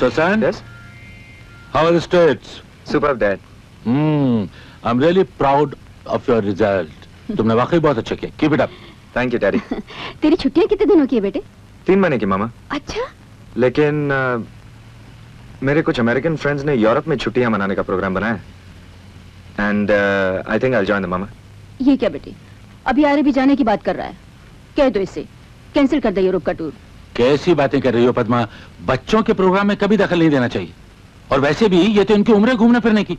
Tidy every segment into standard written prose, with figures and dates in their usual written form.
So son? Yes? How are the states? Superb, Dad. I'm really proud of your result. तुमने वाकई बहुत अच्छा किया. Keep it up. Thank you, Daddy. तेरी छुट्टियां कितने दिनों की है बेटे? 3 महीने की मामा. अच्छा? लेकिन मेरे कुछ अमेरिकन फ्रेंड्स ने यूरोप में छुट्टियां मनाने का प्रोग्राम बनाया है. And I think I'll join them, मामा. ये क्या बेटे? अभी आरे भी जाने की बात कर रहा है. कह दो इसे. कैंसिल कर दे यूरोप का टूर. कैसी बातें कर रही हो पद्मा? बच्चों के प्रोग्राम में कभी दखल नहीं देना चाहिए. और वैसे भी ये तो इनकी उम्र है घूमने फिरने की.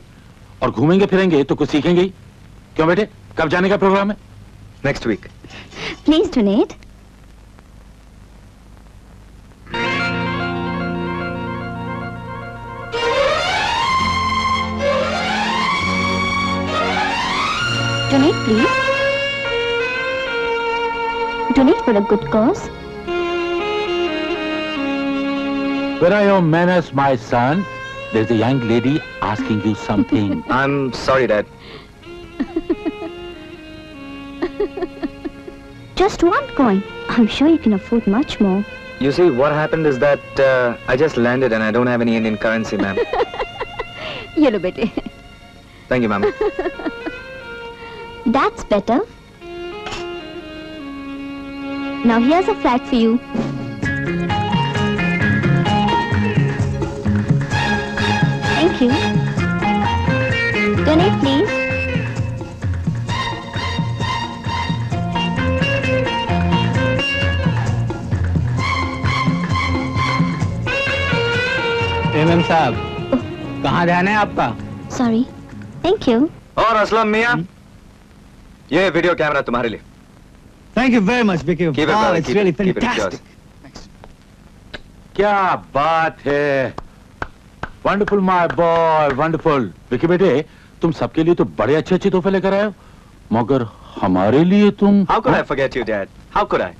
और घूमेंगे फिरेंगे तो कुछ सीखेंगे ही. क्यों बेटे? कब जाने का प्रोग्राम है? Next week. Please donate. Donate, please. Donate for a good cause. Where are your manners, my son? There's a young lady asking you something. I'm sorry, Dad. Just one coin. I'm sure you can afford much more. You see, what happened is that I just landed and I don't have any Indian currency, ma'am. ये लो बेटे. Thank you, ma'am. That's better. Now here's a flag for you. Thank you. Donate, please. MM साहब, कहाँ ध्यान है आपका? Sorry. Thank you. और असलम मियां, ये video camera तुम्हारे लिए. Thank you very much, Vicky. Keep it, Wow, brother. it's Keep really it. Keep it fantastic. yours. क्या बात है. Wonderful my boy, wonderful. Vicky बेटे, तुम सबके लिए तो बड़े अच्छे अच्छे तोहफे लेकर आए हो, मगर हमारे लिए तुम. How could I forget you, Dad? How could I?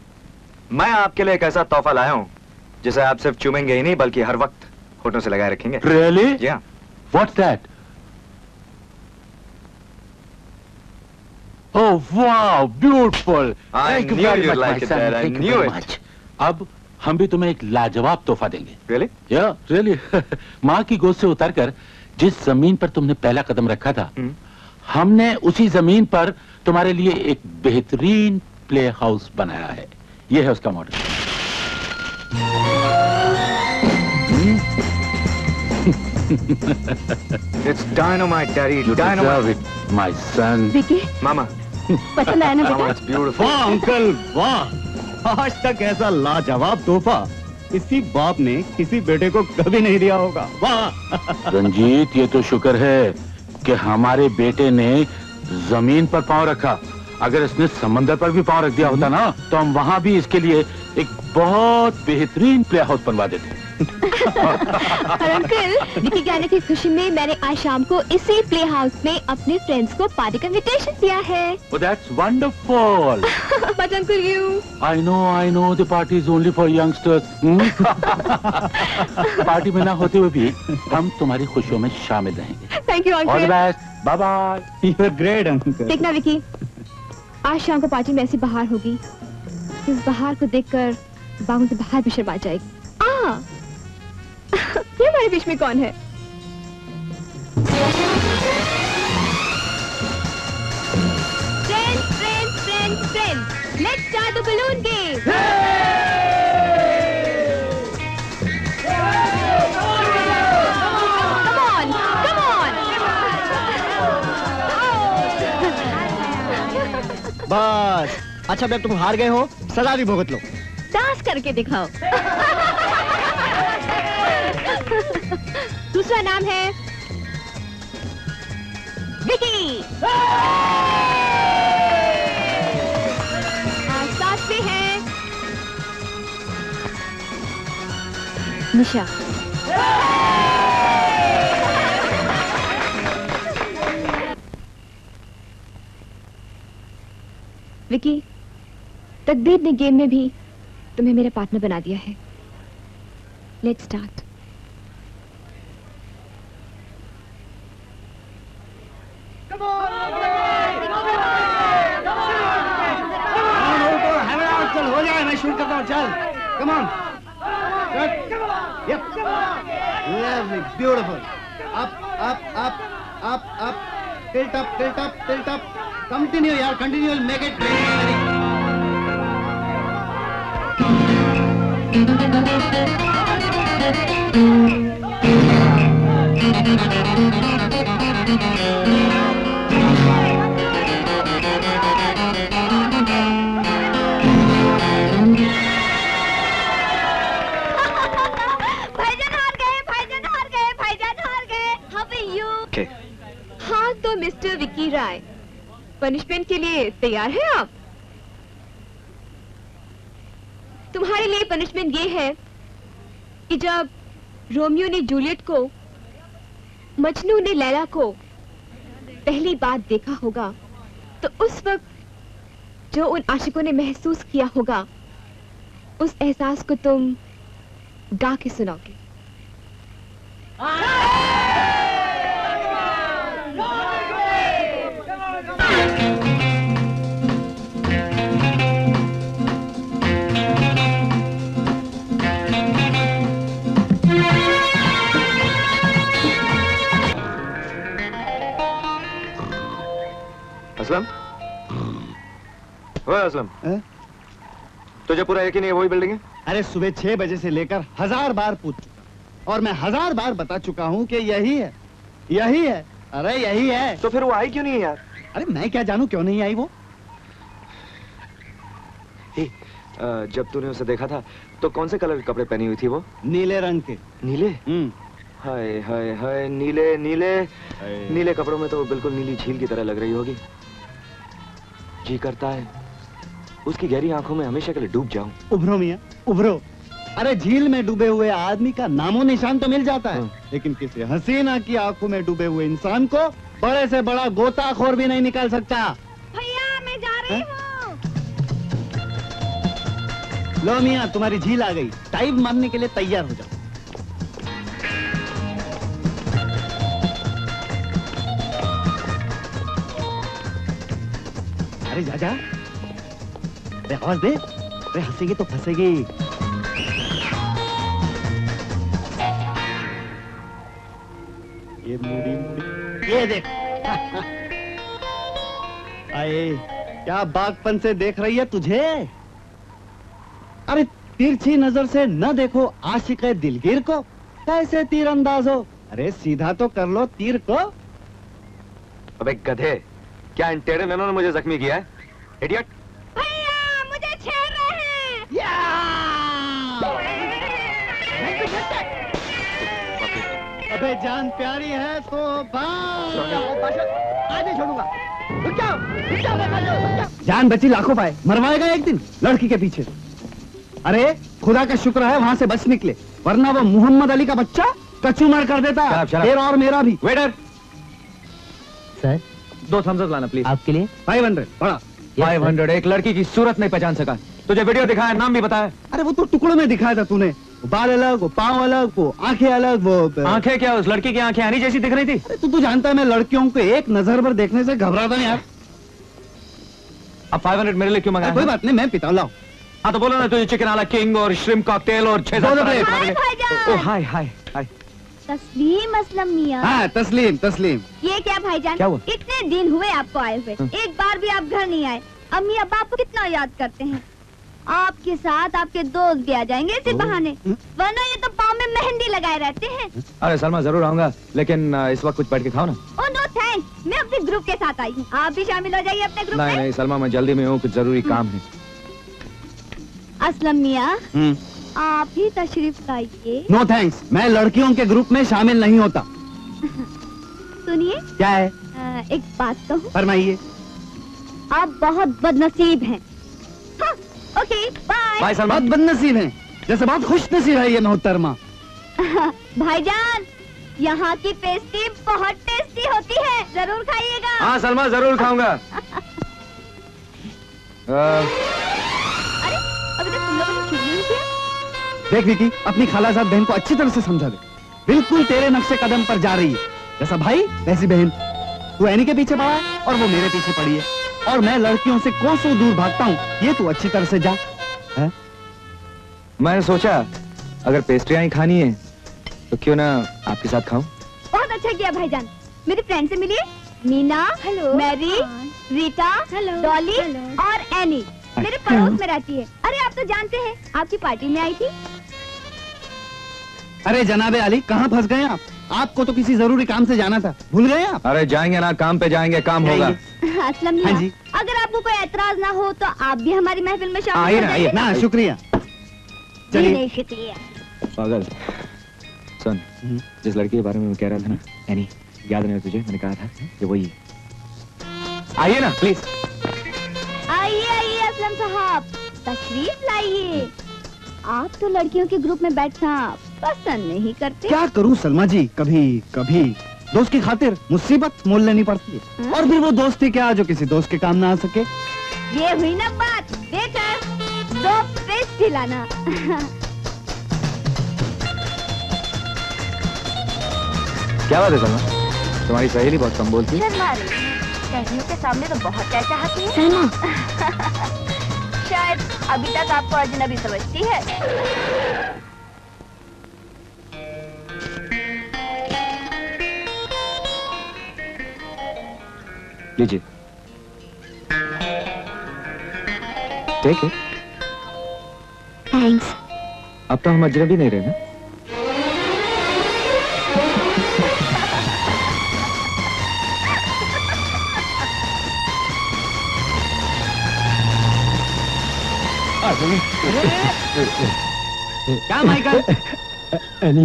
मैं आपके लिए एक ऐसा तोहफा लाया हूँ जिसे आप सिर्फ चूमेंगे ही नहीं बल्कि हर वक्त होठों से लगाए रखेंगे. Really? Yeah. What's that? Oh wow, beautiful. I Thank you knew very you'd much, like my it, son. Dad. I Thank you knew very it. much. अब हम भी तुम्हें एक लाजवाब तोहफा देंगे. Really? Yeah, really. माँ की गोद से उतरकर जिस जमीन पर तुमने पहला कदम रखा था, हमने उसी जमीन पर तुम्हारे लिए एक बेहतरीन प्ले हाउस बनाया है. ये है उसका model. It's dynamite, Daddy. You Dynamite. deserve it, my son. Vicky, Mama. पसंद आया ना Mama, बेटा? it's beautiful. वाह अंकल, वाह! आज तक ऐसा लाजवाब तोहफा किसी बाप ने किसी बेटे को कभी नहीं दिया होगा. वाह! रंजीत, ये तो शुक्र है कि हमारे बेटे ने जमीन पर पांव रखा. अगर इसने समंदर पर भी पांव रख दिया होता ना, तो हम वहां भी इसके लिए एक बहुत बेहतरीन प्ले हाउस बनवा देते. और अंकल, विकी के आने की खुशी में मैंने आज शाम को इसी प्ले हाउस में अपने फ्रेंड्स को पार्टी का इनविटेशन दिया है. Oh, that's wonderful. But uncle, you. I know the party is only for youngsters. Party में ना होते हुए भी हम तुम्हारी खुशियों में शामिल रहेंगे. Thank you, All the uncle. best. Bye bye. You're great, uncle. देखना विकी, आज शाम को पार्टी में ऐसी बहार होगी, इस बहार को देखकर बागों से बाहर भी शर्मा जाएगी. ये हमारे बीच में कौन है? Friends, let's start the balloon game. Come on. बस. अच्छा, अब तुम हार गए हो, सजा भी भुगत लो. डांस करके दिखाओ. दूसरा नाम है विकी. साथ में है निशा. विकी, तकदीर ने गेम में भी तुम्हें मेरा पार्टनर बना दिया है. Let's start. चल, हो जाए, मैं शूट करता हूँ. चल, come on. Yup. Lovely, beautiful. Up, up, up, up, up. Tilt up, tilt up, tilt up. Continue, yaar, continue. Make it very, very. Okay. हाँ तो मिस्टर विकी राय, पनिशमेंट के लिए तैयार हैं आप? तुम्हारे लिए पनिशमेंट ये है कि जब रोमियो ने जूलियट को, मजनू ने लैला को पहली बार देखा होगा, तो उस वक्त जो उन आशिकों ने महसूस किया होगा, उस एहसास को तुम गा के सुनाओगे। असलम, ओए असलम, तुझे पूरा यकीन है वही बिल्डिंग है? अरे सुबह 6 बजे से लेकर 1000 बार पूछ चुका और मैं 1000 बार बता चुका हूँ कि यही है, यही है। अरे यही है। तो फिर वो आई क्यों नहीं है यार? अरे मैं क्या जानूं क्यों नहीं आई वो। जब तूने उसे देखा था तो कौन से कलर के कपड़े पहनी हुई थी वो? नीले रंग के। नीले? हाय हाय हाय, नीले नीले नीले कपड़ों में तो बिल्कुल नीली झील की तरह लग रही होगी। जी करता है उसकी गहरी आंखों में हमेशा के लिए डूब जाऊं। उभरो मियां, उभरो। अरे झील में डूबे हुए आदमी का नामो निशान तो मिल जाता है, लेकिन किसी हसीना की आंखों में डूबे हुए इंसान को बड़े से बड़ा गोताखोर भी नहीं निकाल सकता। भैया मैं जा रही हूँ। लो मियां, तुम्हारी झील आ गई। टाइप मारने के लिए तैयार हो जाओ। अरे जा जा, अरे आवाज दे। अरे हंसेगी तो फंसेगी। ये मुड़ी मुड़ी, ये देख। आए, क्या बागपन से देख रही है तुझे? अरे तिरछी नजर से न देखो आशिक दिलगीर को, कैसे तीर अंदाज हो। अरे सीधा तो कर लो तीर को। अबे गधे, क्या इन टेढ़े नैनों ने मुझे जख्मी किया है? इडियट! भैया मुझे छेड़ रहे हैं। अबे जान प्यारी है तो आज नहीं छोड़ूंगा। रुक जाओ, रुक जाओ, रुक जाओ। जान बची लाखों पाए, मरवाएगा एक दिन लड़की के पीछे। अरे खुदा का शुक्र है वहां से बच निकले, वरना वो मोहम्मद अली का बच्चा कचूमर कर देता। तेरा और मेरा भी। वेटर सर, 2 थम्स अप लाना प्लीज। आपके लिए 500 बड़ा। 500। एक लड़की की सूरत नहीं पहचान सका, तुझे वीडियो दिखाया, नाम भी बताया। अरे वो तो टुकड़ों में दिखाया था तूने। बाल अलग, वो पाँव अलग, वो आंखें अलग। वो आंखें क्या, उस लड़की की आंखें आनी जैसी दिख रही थी। अरे तू जानता है मैं लड़कियों को एक नजर पर देखने से घबराता हूं यार। अब 500 मेरे लिए क्यों मंगाया? कोई बात नहीं, मैं पिता लाऊं। हाँ तो बोलो ना, तुझे चिकन आला किंग और श्रिम्प कॉकटेल और 6 हाय हाय हाय। तस्लीम असलम मियां। हाँ तस्लीम तस्लीम। ये क्या भाईजान, क्या हुआ? इतने दिन हुए आपको आए हुए, एक बार भी आप घर नहीं आए। अम्मी अब्बा आपको कितना याद करते हैं। आपके साथ आपके दोस्त भी आ जाएंगे इसी बहाने, वरना ये तो पाँव में मेहंदी लगाए रहते हैं। अरे सलमा जरूर आऊंगा, लेकिन इस वक्त कुछ बैठ के खाओ ना। ओह नो थैंक्स, मैं अपने ग्रुप के साथ आई हूँ, आप भी शामिल हो जाइए अपने ग्रुप में। नहीं सलमा, मैं जल्दी में हूँ, कुछ जरूरी काम है। असलम मियां, आप ही तशरीफ लाइए। नो थैंक्स, मैं लड़कियों के ग्रुप में शामिल नहीं होता। सुनिए। क्या है? एक बात कहूँ? फरमाइए। आप बहुत बदनसीब हैं। हाँ, ओके बाय। बाय सलमा। बहुत बदनसीब हैं, जैसे बहुत खुश नसीब है ये मोहतरमा। भाईजान, यहाँ की पेस्ट्री बहुत टेस्टी होती है, जरूर खाइएगा। हाँ सलमा, जरूर खाऊंगा। अरे अभी तक तुम लोगों ने शुरू नहीं किया। देख विकी, अपनी खालाजाद बहन को अच्छी तरह से समझा दे। बिल्कुल तेरे नक्शे कदम पर जा रही है, जैसा भाई वैसी बहन। तू एनी के पीछे पड़ा है और वो मेरे पीछे पड़ी है, और मैं लड़कियों से कोसों दूर भागता हूँ, ये तू अच्छी तरह से जा। मैंने सोचा अगर पेस्ट्रियां ही खानी है तो क्यों ना आपके साथ खाऊं? बहुत अच्छा किया भाईजान। मेरी फ्रेंड से मिलिए, Meena, hello, Mary, Rita, hello, Dolly और एनी मेरे पड़ोस में रहती है। अरे आप तो जानते हैं, आपकी पार्टी में आई थी। अरे जनाबे अली, कहाँ फंस गए आप? आपको तो किसी जरूरी काम से जाना था, भूल गए आप? अरे जाएंगे ना, काम पे जाएंगे, काम होगा। असलम मियां, हाँ जी। अगर आपको कोई एतराज ना हो तो आप भी हमारी महफिल में आइए शामिल ना, हो आइए। जाइए। ना शुक्रिया। जी चलिए। नहीं, शुक्रिया। पागल सुन, जिस लड़की के बारे में मैं कह रहा था ना, एनी, याद नहीं है तुझे? मैंने कहा था कि वही है। आइए ना प्लीज। आइए आइए असलम साहब, तशरीफ लाइए। आप तो लड़कियों के ग्रुप में बैठना पसंद नहीं करते। क्या करूं सलमा जी, कभी कभी दोस्त की खातिर मुसीबत मोल लेनी पड़ती है। और फिर वो दोस्ती क्या जो किसी दोस्त के काम ना आ सके। ये हुई ना बात। बेटर 2 पेस्ट्री लाना। क्या बात है सलमा, तुम्हारी सहेली बहुत कम बोलती है। सहेलियों के सामने तो बहुत चाहती है। शायद अभी तक आपको अजनबी समझती है। लीजिए, टेक इट। थैंक्स। अब तो हम अजनबी नहीं रहे ना। क्या Michael? Any,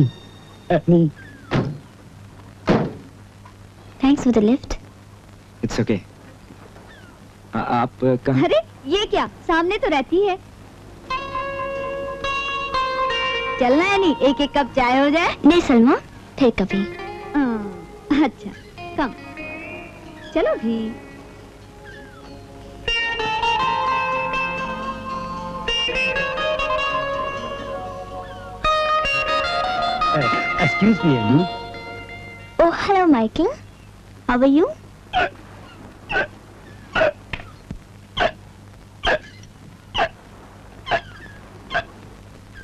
any. Thanks for the lift. It's okay. आप कहाँ? अरे ये क्या, सामने तो रहती है। चलना है नहीं, एक एक कप चाय हो जाए। नहीं सलमा, फिर कभी। अच्छा कम, चलो भी। Excuse me any. Oh, hello, Michael. How are you?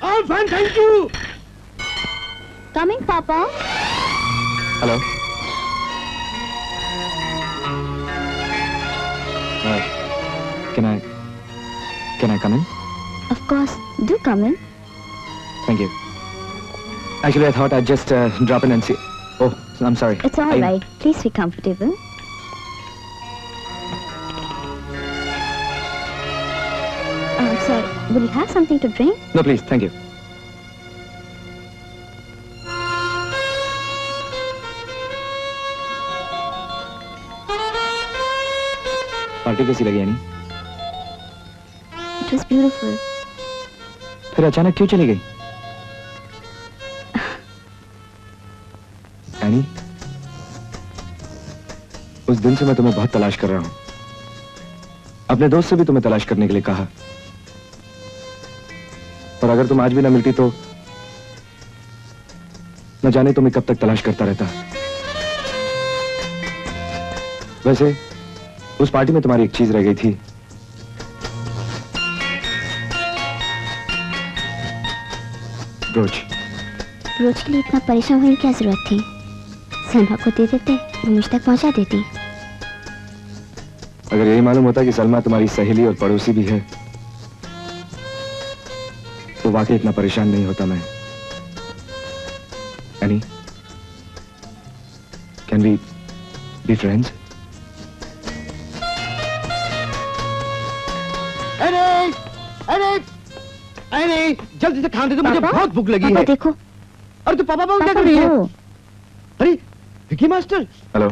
I'm fine, thank you. Coming, Papa. Hello. Can I come in? Of course, do come in. Thank you. Actually, I thought I'd just drop in and see. Oh, I'm sorry. It's all right. Please be comfortable. I'm sorry. Will you have something to drink? No, please. Thank you. Party कैसी लगी यानी? It was beautiful. फिर अचानक क्यों चली गई? यानी उस दिन से मैं तुम्हें बहुत तलाश कर रहा हूं। अपने दोस्त से भी तुम्हें तलाश करने के लिए कहा, और अगर तुम आज भी ना मिलती तो न जाने तुम्हें कब तक तलाश करता रहता। वैसे उस पार्टी में तुम्हारी एक चीज रह गई थी। ब्रोच। ब्रोच के लिए इतना परेशान होने की क्या जरूरत थी? सलमा को दे देते, वो मुझ तक पहुंचा देती। अगर यही मालूम होता कि सलमा तुम्हारी सहेली और पड़ोसी भी है तो वाकई इतना परेशान नहीं होता मैं। Annie, can we be friends? अरे जल्दी से खाने दो, मुझे बहुत भूख लगी पापा है। देखो। अरे तो पापा क्या पापा कर रही है? वो। अरे Vicky master, hello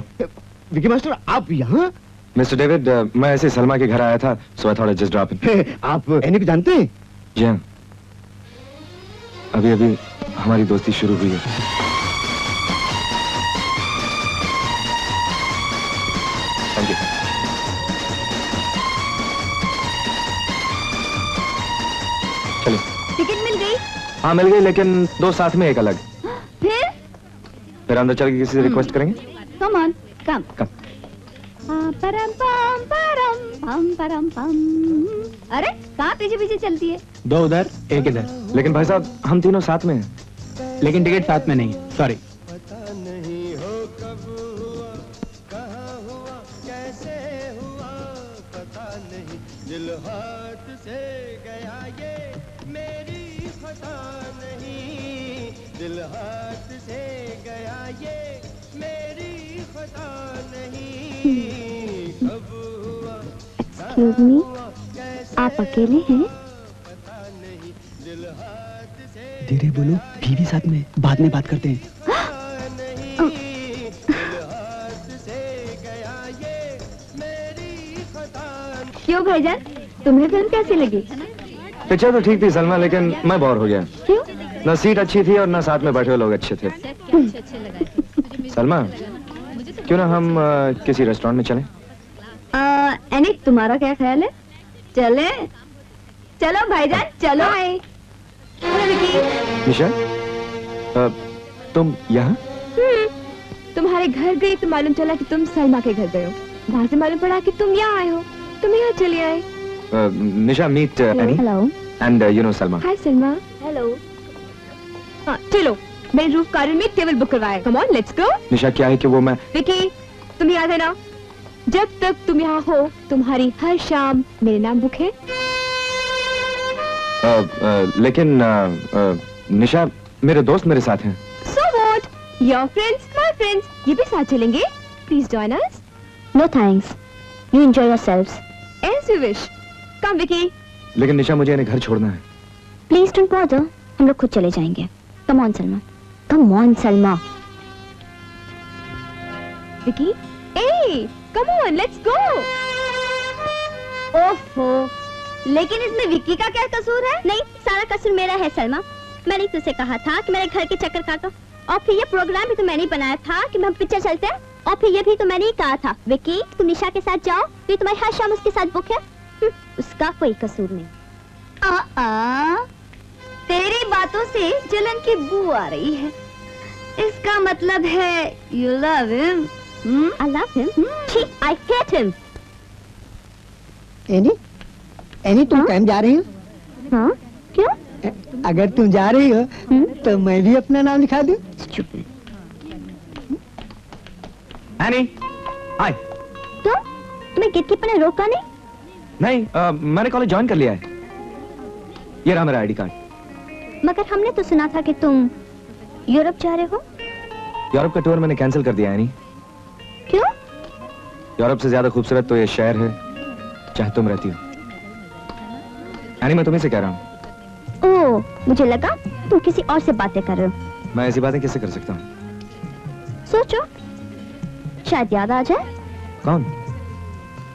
Vicky master आप यहाँ? मिस्टर डेविड, मैं ऐसे सलमा के घर आया था, so I thought I just drop in. आप एनी को जानते हैं? जी हाँ, अभी अभी हमारी दोस्ती शुरू हुई है। Thank you. चलिए। टिकट मिल गई? हाँ मिल गई, लेकिन दो साथ में एक अलग। फिर अंदर चल के किसी से रिक्वेस्ट करेंगे? कम ऑन, कम। कम। परम पम परम पम। अरे कहाँ पीछे पीछे चलती है? दो उधर, एक इधर। लेकिन भाई साहब हम तीनों साथ में हैं। लेकिन टिकट साथ में नहीं, सॉरी। दिल हाथ से गया ये मेरी खता नहीं, दिल हाथ से गया ये मेरी खता नहीं, कब हुआ एक्सक्यूज मी, आप अकेले हैं? पता नहीं, दिल हाथ से धीरे बोलो, बीवी साथ में, बाद में बात करते हैं। नहीं, दिल हाथ से गया ये मेरी खता। क्यों भाईजान, तुम्हें फिल्म कैसी लगी? पिक्चर तो ठीक थी सलमा, लेकिन मैं बोर हो गया। क्यों? ना सीट अच्छी थी और ना साथ में बैठे हुए लोग अच्छे थे। सलमा, क्यों ना हम किसी रेस्टोरेंट में चलें? एनी, तुम्हारा क्या ख्याल है? चले? चलो भाईजान, चलो। निशा, तुम यहाँ? तुम्हारे घर गई तो मालूम चला कि तुम सलमा के घर गए हो, वहाँ से मालूम पड़ा कि तुम यहाँ आए हो, तुम यहाँ चले आए। Nisha, meet Annie hello. And you know Salma. Hi Salma. Hello. हाँ चलो, मेरे रूफ गार्डन में टेबल बुक करवाया। Come on, let's go. निशा, क्या है कि वो मैं विकी, तुम याद है ना, जब तक तुम यहाँ हो तुम्हारी हर शाम मेरे नाम बुक है। लेकिन निशा, मेरे दोस्त मेरे साथ हैं। So what? Your friends, my friends, ये भी साथ चलेंगे। Please join us. No thanks, you enjoy yourselves. As you wish. Come Vicky. लेकिन निशा, मुझे इन्हें घर छोड़ना है। प्लीज डोंट बॉदर, हम लोग खुद चले जाएंगे। Come on Salma, come on Salma. Vicky, hey, come on, let's go. ओफो, लेकिन इसमें विक्की का क्या कसूर है? नहीं, सारा कसूर मेरा है सलमा। मैंने तुझसे कहा था कि मेरे घर के चक्कर काटो, और फिर ये प्रोग्राम भी तो मैंने ही बनाया था कि हम पिक्चर चलते हैं, और फिर ये भी तो मैंने ही कहा था विक्की तुम निशा के साथ जाओ, तो तुम्हारी हर शाम उसके साथ बुक है। उसका कोई कसूर नहीं। तेरी बातों से जलन की बू आ रही है। इसका मतलब है you love him. I love him. छी, I hate him. Any, any तुम कहीं जा रही हो? हाँ? क्यों? अगर तुम जा रही हो तो मैं भी अपना नाम लिखा दूं। एनी, हाय। तुम्हें गेटकीपर ने रोका नहीं? नहीं, मैंने कॉलेज ज्वाइन कर लिया है। ये रहा मेरा आईडी कार्ड। मगर हमने तो सुना था कि तुम यूरोप जा रहे हो। यूरोप का टूर मैंने कैंसिल कर दिया है। क्यों? यूरोप से ज्यादा खूबसूरत तो ये शहर है जहाँ तुम रहती हो। यानी मैं तुम्हीं से कह रहा हूँ। ओह, मुझे लगा तुम किसी और से बातें कर रहे हो। मैं ऐसी बातें कैसे कर सकता हूँ? सोचो, शायद याद आ जाए। कौन?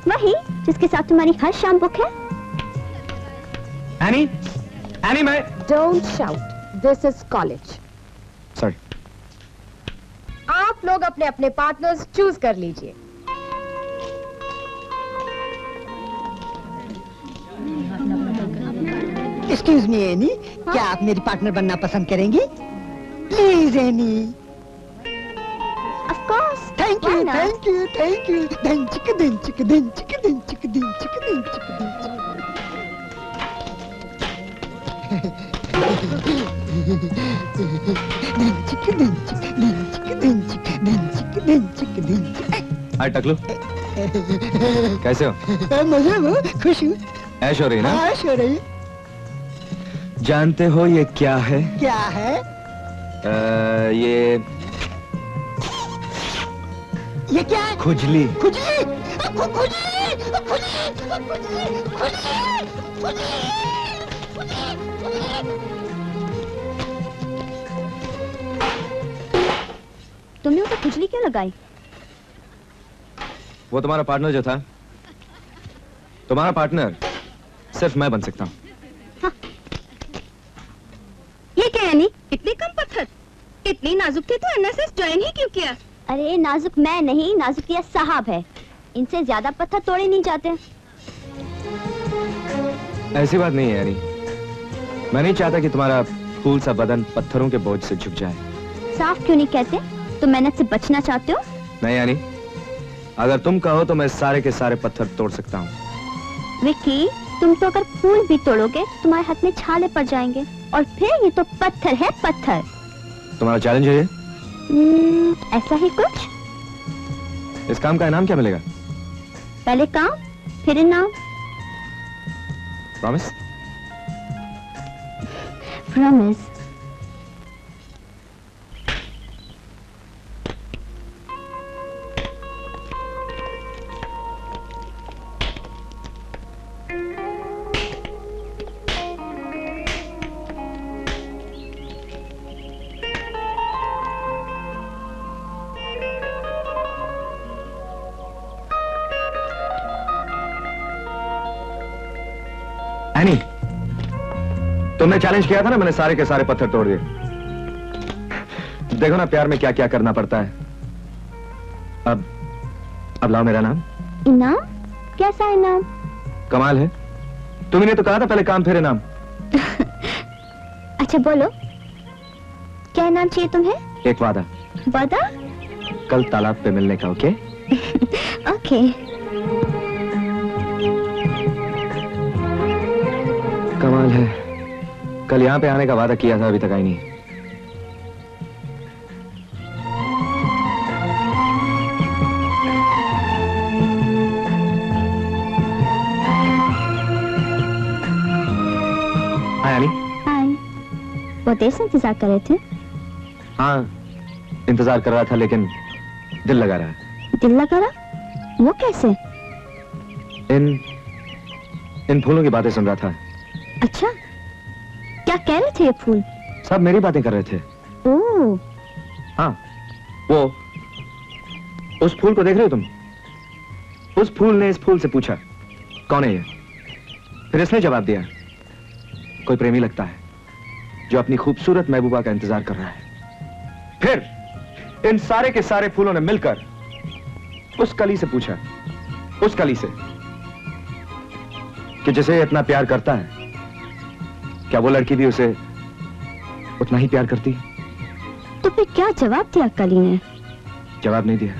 वही जिसके साथ तुम्हारी हर शाम बुक है। एनी, एनी, मैं Don't shout. This is college. Sorry. आप लोग अपने अपने पार्टनर्स चूज कर लीजिए। एक्सक्यूज मी एनी, क्या आप मेरी पार्टनर बनना पसंद करेंगी? Please Annie. Of course. Thank Why you, not? Thank you, thank you. दंचिक दंचिक दंचिक दंचिक दंचिक दंचिक दंचिक। दंचिक दंचिक दंचिक दंचिक दंचिक दंचिक दंचिक। हाय टकलू, कैसे हो? मजे में खुश हूँ। ऐश हो रही ना? ऐश हो रही। जानते हो ये क्या है? क्या है? ये क्या है? खुजली। खुजली, खुजली, खुजली, खुजली, खुजली। तुमने उसे खुजली क्यों लगाई? वो तुम्हारा पार्टनर जो था, तुम्हारा पार्टनर सिर्फ मैं बन सकता हूँ। हाँ। ये क्या यानी? इतने कम पत्थर, इतनी नाजुक थे तो एनएसएस ज्वाइन ही क्यों किया? अरे नाजुक मैं नहीं, नाजुक ये साहब है। इनसे ज्यादा पत्थर तोड़े नहीं जाते। ऐसी बात नहीं है यानी, मैं नहीं चाहता कि तुम्हारा फूल सा बदन पत्थरों के बोझ से झुक जाए। साफ क्यों नहीं कहते? तुम मेहनत से बचना चाहते हो? नहीं यानी, अगर तुम कहो तो मैं सारे के सारे पत्थर तोड़ सकता हूँ। विक्की, तुम तो अगर फूल भी तोड़ोगे तुम्हारे हाथ में छाले पड़ जाएंगे, और फिर ये तो पत्थर है, पत्थर। तुम्हारा चैलेंज है ये? ऐसा ही कुछ। इस काम का इनाम क्या मिलेगा? पहले काम फिर इनाम। प्रॉमिस? प्रॉमिस। एनी, तुमने चैलेंज किया था ना, मैंने सारे के सारे पत्थर तोड़ दिए। देखो ना प्यार में क्या क्या करना पड़ता है। अब लाओ मेरा नाम। इनाम? कैसा इनाम? कमाल है, तुमने तो कहा था पहले काम फिर इनाम। अच्छा बोलो, क्या इनाम चाहिए तुम्हें? एक वादा। वादा? कल तालाब पे मिलने का, ओके? ओके। कमाल है, कल यहाँ पे आने का वादा किया था, अभी तक आई नहीं। हाय एनी। हाय। बहुत देर से इंतजार कर रहे थे? हाँ, इंतजार कर रहा था, लेकिन दिल लगा रहा है। दिल लगा रहा? वो कैसे? इन फूलों की बातें सुन रहा था। अच्छा, क्या कह रहे थे ये फूल? सब मेरी बातें कर रहे थे। ओह। हाँ, वो उस फूल को देख रहे हो तुम? उस फूल ने इस फूल से पूछा, कौन है ये? फिर इसने जवाब दिया, कोई प्रेमी लगता है जो अपनी खूबसूरत महबूबा का इंतजार कर रहा है। फिर इन सारे के सारे फूलों ने मिलकर उस कली से पूछा, उस कली से, कि जिसे इतना प्यार करता है, क्या वो लड़की भी उसे उतना ही प्यार करती है? तो फिर क्या जवाब दिया कली ने? जवाब नहीं दिया।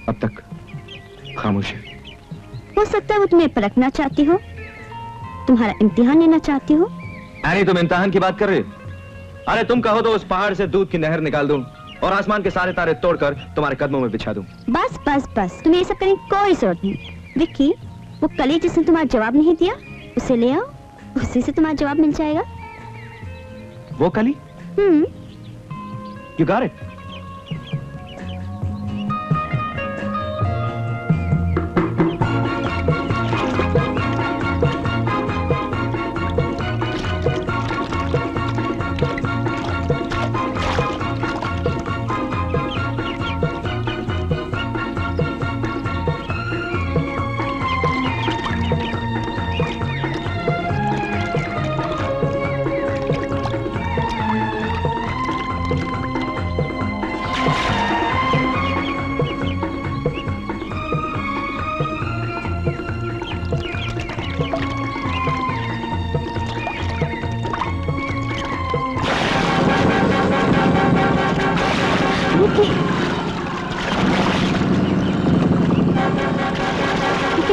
अब तक खामोश है। हो सकता है वो तुम्हें परखना चाहती हो, तुम्हारा इम्तिहान लेना चाहती हो। एनी, तुम इम्तिहान की बात कर रहे हो? अरे तुम कहो तो उस पहाड़ से दूध की नहर निकाल दूं और आसमान के सारे तारे तोड़कर तुम्हारे कदमों में बिछा दूं। बस बस बस, तुम्हें ये सब करने की कोई जरूरत नहीं। विक्की, वो कली जिसने तुम्हारा जवाब नहीं दिया, उसे ले आओ, उसी से तुम्हारा जवाब मिल जाएगा। वो कली? You got it.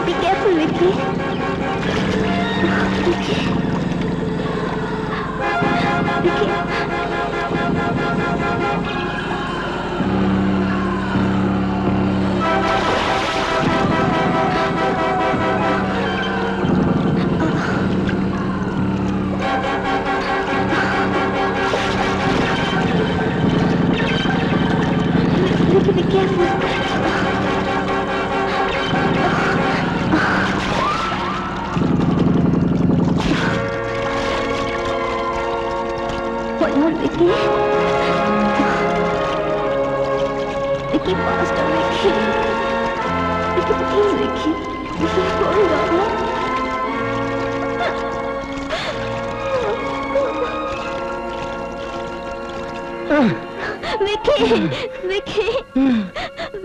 Be careful, Vicky. Vicky, be careful. Vicky, Vicky, faster, Vicky. Vicky, please, Vicky. Vicky, hold on. Vicky, Vicky,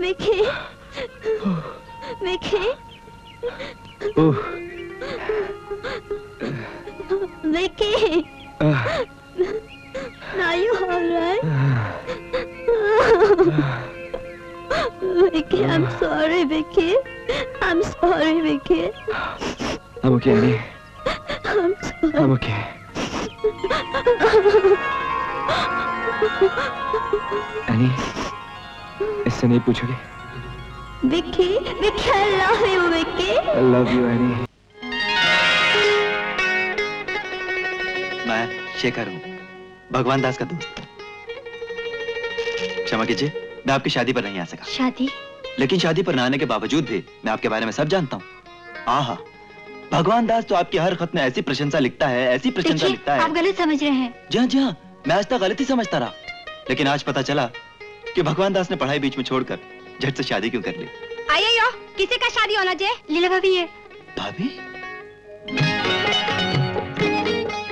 Vicky, Vicky. Vicky. Are you alright? Vicky, I'm sorry, Vicky. I'm sorry, Vicky. I'm okay, Annie. I'm sorry. I'm okay. Any, इससे नहीं पूछोगे? Vicky, Vicky, I love you, Vicky. I love you, any. मैं शेखर हूँ, भगवान दास का दोस्त। क्षमा कीजिए, मैं आपकी शादी पर नहीं आ सका। शादी? लेकिन शादी पर न आने के बावजूद भी मैं आपके बारे में सब जानता हूँ। आहा, भगवान दास तो आपकी हर खत में ऐसी प्रशंसा लिखता है, ऐसी प्रशंसा लिखता है। आप गलत समझ रहे हैं। जी हाँ, जी हाँ, मैं आज तक गलत ही समझता रहा, लेकिन आज पता चला कि भगवान दास ने पढ़ाई बीच में छोड़कर झट से शादी क्यों कर ली। आइयो, किसी का शादी होना चाहिए? लीला भाभी है। भाभी?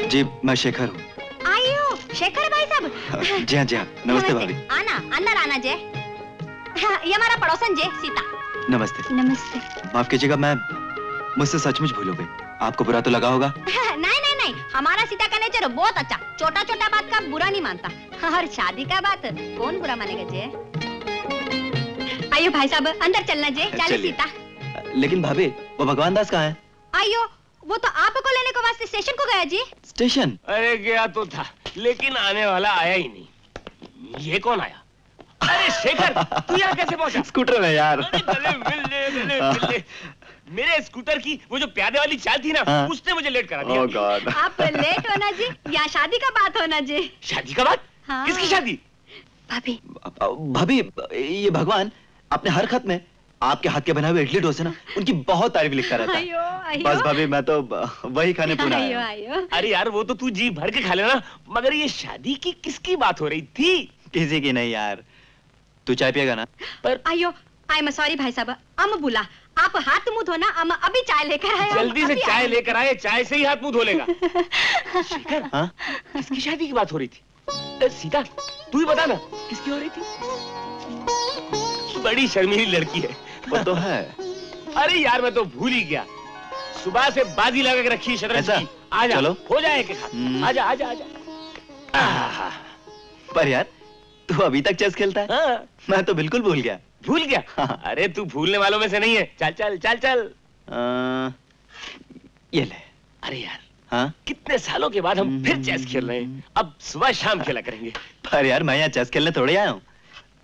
जी, मैं शेखर हूँ। आइयो, शेखर भाई साहब। जी हाँ, जी हाँ, नमस्ते भाभी। आना, अंदर आना जे। हाँ, ये हमारा पड़ोसन जे, सीता। नमस्ते। नमस्ते। माफ कीजिएगा, मैं मुझसे सचमुच भूल हो गई। आपको बुरा तो लगा होगा? नहीं नहीं नहीं, हमारा सीता का नेचर बहुत अच्छा, छोटा छोटा बात का बुरा नहीं मानता, और शादी का बात कौन बुरा मानेगा जे। आइयो भाई साहब, अंदर चलना जे। चलिए सीता। लेकिन भाभी, वो भगवान दास कहाँ है? आइयो, वो तो आपको लेने को वास्ते स्टेशन को गया जी। स्टेशन? अरे गया तो था, लेकिन आने वाला आया ही नहीं। ये कौन आया? अरे शेखर, तू यहाँ कैसे पहुँचा? स्कूटर में यार। मिलने। मेरे स्कूटर की वो जो प्यादे वाली चाल थी ना, उसने मुझे लेट करा दिया। Oh God। आप लेट होना जी, या शादी का बात होना जी? शादी का बात? हाँ। किसकी शादी? भाभी। भाभी, ये भगवान अपने हर खत में आपके हाथ के बना हुए इडली डोसे ना, उनकी बहुत तारीफ लिखता रहता है। आइयो, आइयो। बस भाभी, मैं तो वही खाने पूरा आइयो, आया। आइयो। अरे यार, वो तो तू जी भर के खा लेना, मगर ये शादी की किसकी बात हो रही थी? किसी की नहीं यार। तू चाय पिएगा ना? पर आइयो, आई एम सॉरी भाई साहब, अम बुला, आप हाथ मुंह धोना, हम अभी चाय लेकर आए। जल्दी से चाय लेकर आए, चाय से ही हाथ मुंह धो लेगा। शेखर, हाँ? किसकी शादी की बात हो रही थी? सीता, तू ही बता ना, किसकी हो रही थी? बड़ी शर्मीली लड़की है। वो तो है। अरे यार, मैं तो भूल ही गया, सुबह से बाजी लगा के रखी शतरंज की। आजा, चलो हो जाए के साथ। आजा आजा आजा। पर यार, तू अभी तक चेस खेलता है? हाँ। मैं तो बिल्कुल भूल गया। भूल गया? हाँ। अरे तू भूलने वालों में से नहीं है। चल चल चल चल। ये ले। अरे यार, हाँ? कितने सालों के बाद हम फिर चेस खेल रहे हैं। अब सुबह शाम खेला करेंगे। पर यार, मैं यहाँ चेस खेलने थोड़ी आया हूँ,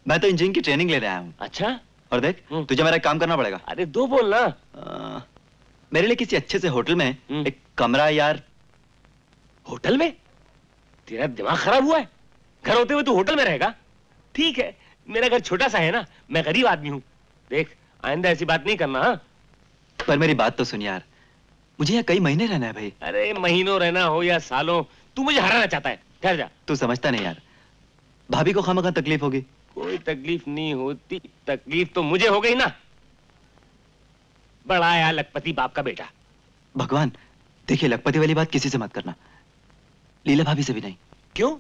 मैं तो इंजीनियरिंग की ट्रेनिंग लेने आया हूँ। अच्छा? और देख, तुझे मेरा काम करना पड़ेगा। अरे दो बोल ना। मेरे लिए किसी अच्छे से होटल में एक कमरा यार। होटल में? तेरा दिमाग खराब हुआ है? घर होते हुए तू होटल में रहेगा? ठीक है, मेरा घर छोटा सा है ना, मैं गरीब आदमी हूँ। देख, आइंदा ऐसी बात नहीं करना। हाँ? पर मेरी बात तो सुन यार, मुझे यहाँ कई महीने रहना है भाई। अरे महीनों रहना हो या सालों, तू मुझे हराना चाहता है। ठहर जा। तू समझता नहीं यार, भाभी को खामखा तकलीफ होगी। कोई तकलीफ नहीं होती, तकलीफ तो मुझे हो गई ना। बड़ा आया लखपति बाप का बेटा। भगवान, देखिए, लखपति वाली बात किसी से मत करना, लीला भाभी से भी नहीं। क्यों?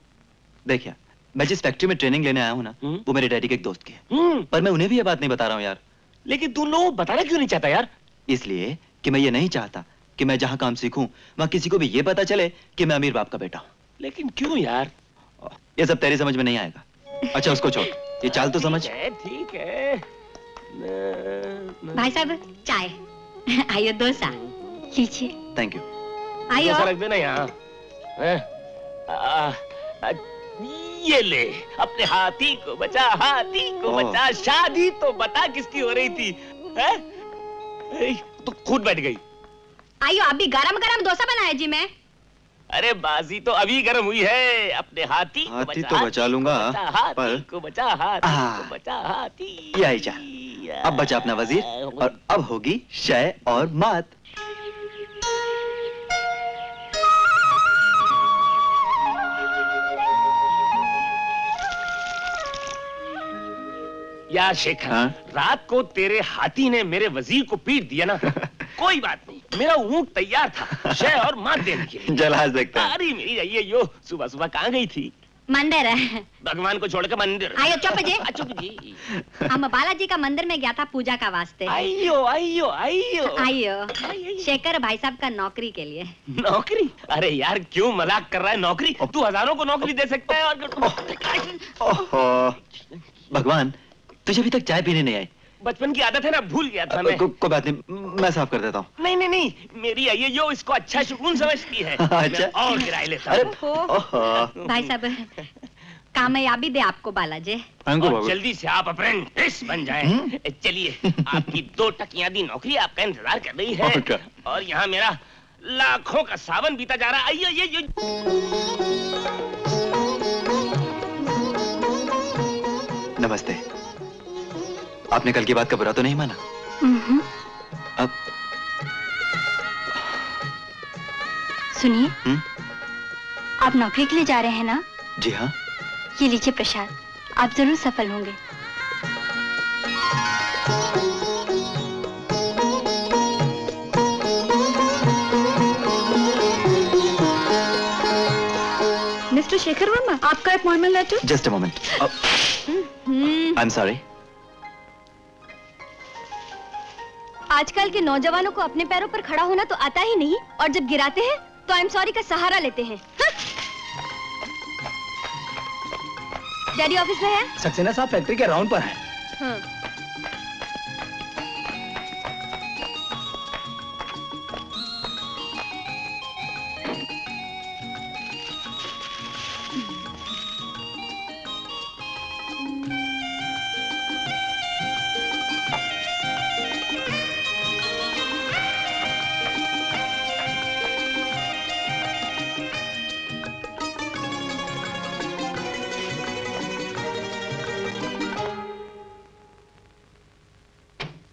देखिए, मैं जिस फैक्ट्री में ट्रेनिंग लेने आया हूँ ना, वो मेरे डैडी के एक दोस्त की है। पर मैं उन्हें भी ये बात नहीं बता रहा हूँ यार। लेकिन तू लोग बताना क्यों नहीं चाहता यार? इसलिए कि मैं ये नहीं चाहता कि मैं जहाँ काम सीखूं वहाँ किसी को भी ये पता चले कि मैं अमीर बाप का बेटा हूँ। लेकिन क्यों यार? ये सब तेरी समझ में नहीं आएगा। अच्छा, उसको छोड़, ये चाल तो समझ। ठीक है। भाई साहब, चाय। आइयो, डोसा लीजिए। Thank you. आइयो, रख देना यहाँ। ये ले, अपने हाथी को बचा, हाथी को बचा। शादी तो बता किसकी हो रही थी? तो खुद बैठ गई। आइयो, अभी गरम गरम डोसा बनाया जी मैं। अरे बाजी तो अभी गर्म हुई है। अपने हाथी को हाथी तो बचा लूंगा, हाथी को बचा, हाथी को बचा, हाथी। ये आई जा। अब बचा अपना वजीर, और अब होगी शय और मात। यार शेखर, रात को तेरे हाथी ने मेरे वजीर को पीट दिया ना। कोई बात नहीं, मेरा ऊंट तैयार था शय और मात देने के लिए। जलाज देखता है। अरे मेरी ये यो, सुबह सुबह कहाँ गई थी? मंदिर है। भगवान को छोड़कर मंदिर। आइयो, चुप जी। चुप जी। हम बालाजी का मंदिर में गया था पूजा का वास्ते। आइयो आइयो आइयो आइयो, शेखर भाई साहब का नौकरी के लिए। नौकरी? अरे यार, क्यों मजाक कर रहा है? नौकरी तू हजारों को नौकरी दे सकता है। और भगवान, तुझे अभी तक चाय पीने नहीं आई, बचपन की आदत है ना, भूल गया था मैं। कोई बात नहीं, मैं साफ कर देता हूँ। नहीं नहीं नहीं, मेरी अय्यो इसको अच्छा सुकून समझती है। अच्छा। मैं और किराए लेता हूँ। भाई साहब कामयाबी दे आपको बालाजी। और जल्दी से आप अप्रेंटिस बन जाएं। चलिए, आपकी 2 टकियां दी नौकरी आपका इंतजार कर रही है। और यहाँ मेरा लाखों का सावन बीता जा रहा है। अय्यो ये नमस्ते। आपने कल की बात का बुरा तो नहीं माना? अब सुनिए, आप नौकरी के लिए जा रहे हैं ना? जी हाँ। ये लीजिए प्रसाद, आप जरूर सफल होंगे। मिस्टर शेखर वर्मा, आपका appointment letter. Just a moment. I am sorry. आजकल के नौजवानों को अपने पैरों पर खड़ा होना तो आता ही नहीं, और जब गिराते हैं तो आई एम सॉरी का सहारा लेते हैं। डैडी ऑफिस में है? सक्सेना साहब फैक्ट्री के राउंड पर हैं। हाँ।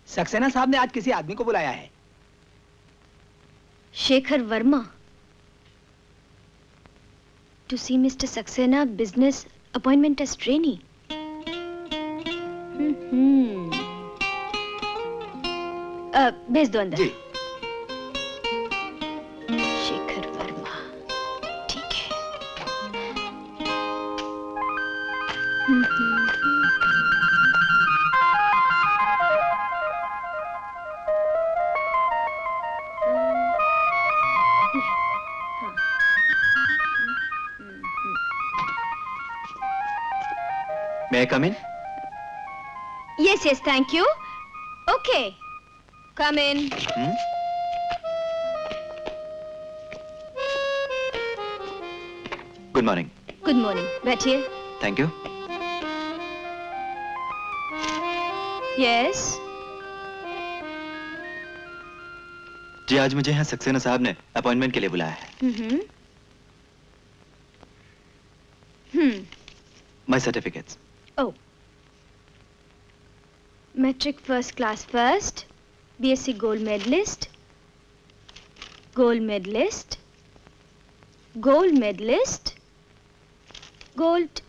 सक्सेना साहब ने आज किसी आदमी को बुलाया है। Shekhar Verma, to see mister Saxena, business appointment as trainee. भेज दो अंदर। जी। शेखर वर्मा, ठीक है। May I come in? Yes, yes, thank you. Okay, come in. Good morning. Good morning. बैठिए। Thank you. Yes. जी, आज मुझे यहाँ सक्सेना साहब ने अपॉइंटमेंट के लिए बुलाया है। My certificates. Oh. Metric first class first, BSc gold medalist, gold medalist, gold medalist, gold.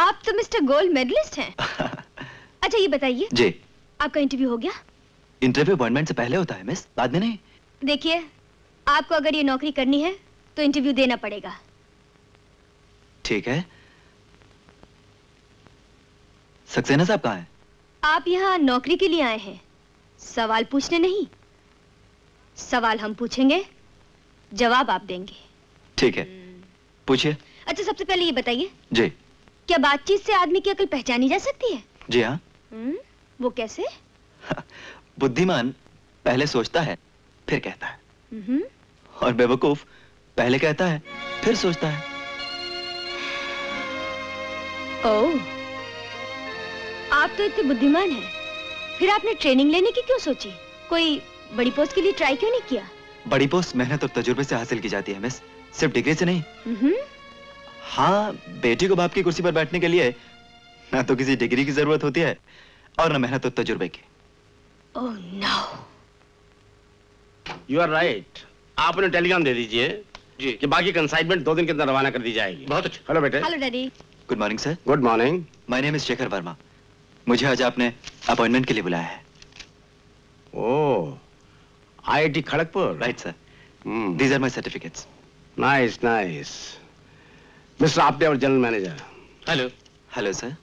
आप तो मिस्टर गोल्ड मेडलिस्ट हैं। अच्छा ये बताइए, जी, आपका इंटरव्यू हो गया? इंटरव्यू अपॉइंटमेंट से पहले होता है मिस, बाद में नहीं। देखिए, आपको अगर ये नौकरी करनी है तो इंटरव्यू देना पड़ेगा। ठीक है। सक्सेना साहब कहाँ हैं? आप यहाँ नौकरी के लिए आए हैं, सवाल पूछने नहीं। सवाल हम पूछेंगे, जवाब आप देंगे। ठीक है, पूछिए। अच्छा, सबसे पहले ये बताइए, जी, क्या बातचीत से आदमी की अकल पहचानी जा सकती है? जी हाँ। वो कैसे? बुद्धिमान पहले सोचता है फिर कहता है, और बेवकूफ पहले कहता है फिर सोचता है। ओह, आप तो इतने बुद्धिमान हैं, फिर आपने ट्रेनिंग लेने की क्यों सोची? कोई बड़ी पोस्ट के लिए ट्राई क्यों नहीं किया? बड़ी पोस्ट मेहनत और तजुर्बे से हासिल की जाती है मिस, सिर्फ डिग्री से नहीं। हाँ, बेटी को बाप की कुर्सी पर बैठने के लिए ना तो किसी डिग्री की जरूरत होती है और ना मेहनत और तजुर्बे की। Oh no. You are right. आप उन्हें टेलीग्राम दे दीजिए जी कि बाकी कंसाइनमेंट 2 दिन के अंदर रवाना कर दी जाएगी। बहुत अच्छा। हेलो बेटे। Hello daddy. Good morning sir. Good morning. My name is Shekhar Verma. मुझे आज आपने अपॉइंटमेंट के लिए बुलाया है। Oh, IIT Kharagpur. Right sir. These are my certificates. Nice nice. Mister Apte और general manager. Hello. Hello sir.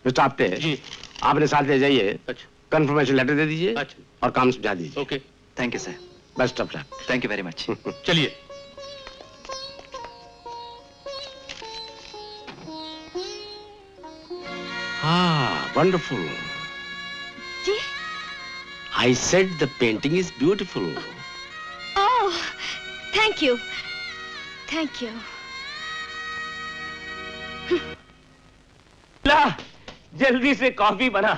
Mister Apte ji, आपने साथ ले जाइए। अच्छा। कंफर्मेशन लेटर दे दीजिए। अच्छा। और काम समझा दीजिए। Okay, thank you sir. Best of luck. Thank you very much. चलिए। हाँ, wonderful. I said the painting is beautiful. Oh, thank you. Thank you. ला, जल्दी से कॉफी बना।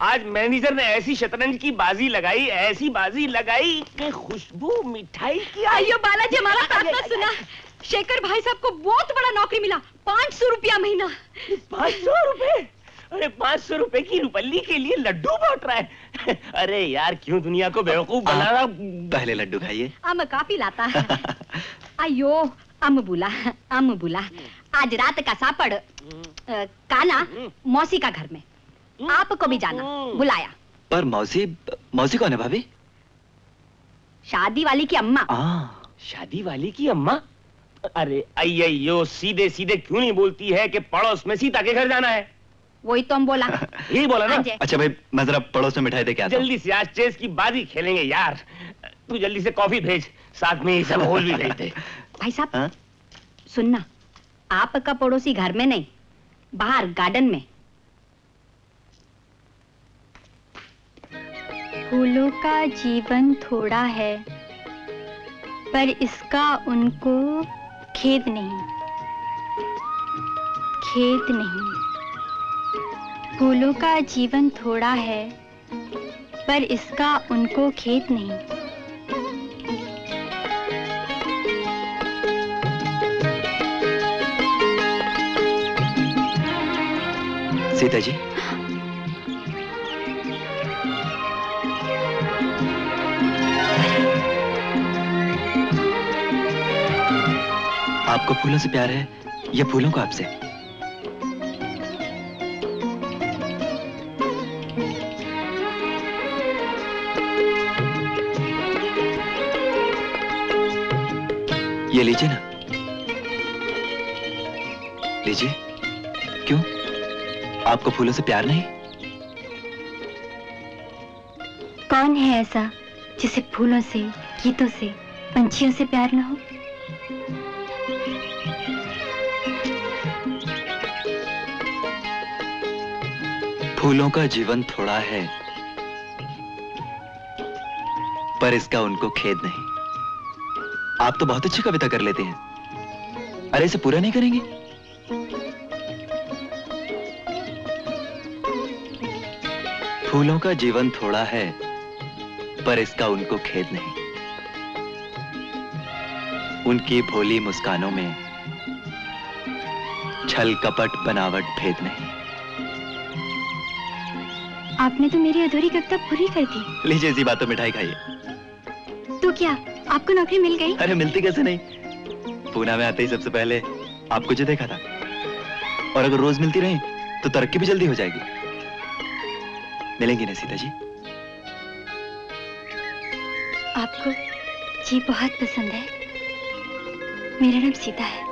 आज मैनेजर ने ऐसी शतरंज की बाजी लगाई, ऐसी बाजी लगाई कि खुशबू मिठाई की। आइयो बालाजी, हमारा प्रार्थना सुना। शेखर भाई साहब को बहुत बड़ा नौकरी मिला, 500 रुपया महीना। 500 रुपए? अरे 500 रुपए की रुपल्ली के लिए लड्डू बांट रहा है। अरे यार, क्यों दुनिया को बेवकूफ बना रहा। पहले लड्डू खाइए। अम काफी लाता है। अयो अम बुला आज रात का सापड़ काना मौसी का घर में, आपको भी जाना बुलाया। पर मौसी कौन है भाभी? शादी वाली की अम्मा। शादी वाली की अम्मा? अरे अय्यो, सीधे सीधे क्यों नहीं बोलती है कि पड़ोस में सीता के घर जाना है? वही तो हम बोला। यही बोला ना? अच्छा भाई, मैं जरा पड़ोस में मिठाई दे के आता हूं। जल्दी से, आज चेस की बाजी खेलेंगे यार। तू जल्दी से कॉफी भेज, साथ में सब होल भी भेज दे। भाई साहब सुनना, आपका पड़ोसी घर में नहीं, बाहर गार्डन में। फूलों का जीवन थोड़ा है, पर इसका उनको खेद नहीं। फूलों का जीवन थोड़ा है, पर इसका उनको खेद नहीं। सीता जी, आपको फूलों से प्यार है या फूलों को आपसे? ये लीजिए ना, लीजिए। क्यों, आपको फूलों से प्यार नहीं? कौन है ऐसा जिसे फूलों से, गीतों से, पंछियों से प्यार न हो? फूलों का जीवन थोड़ा है, पर इसका उनको खेद नहीं। आप तो बहुत अच्छी कविता कर लेते हैं। अरे इसे पूरा नहीं करेंगे? फूलों का जीवन थोड़ा है, पर इसका उनको खेद नहीं। उनकी भोली मुस्कानों में छल कपट बनावट भेद नहीं। आपने तो मेरी अधूरी कविता पूरी कर दी। लीजिए, इसी बातों मिठाई खाइए। तो क्या आपको नौकरी मिल गई? अरे मिलती कैसे नहीं, पूना में आते ही सबसे पहले आपको जो देखा था। और अगर रोज मिलती रही तो तरक्की भी जल्दी हो जाएगी। मिलेंगी ना सीता जी? आपको जी बहुत पसंद है। मेरा नाम सीता है।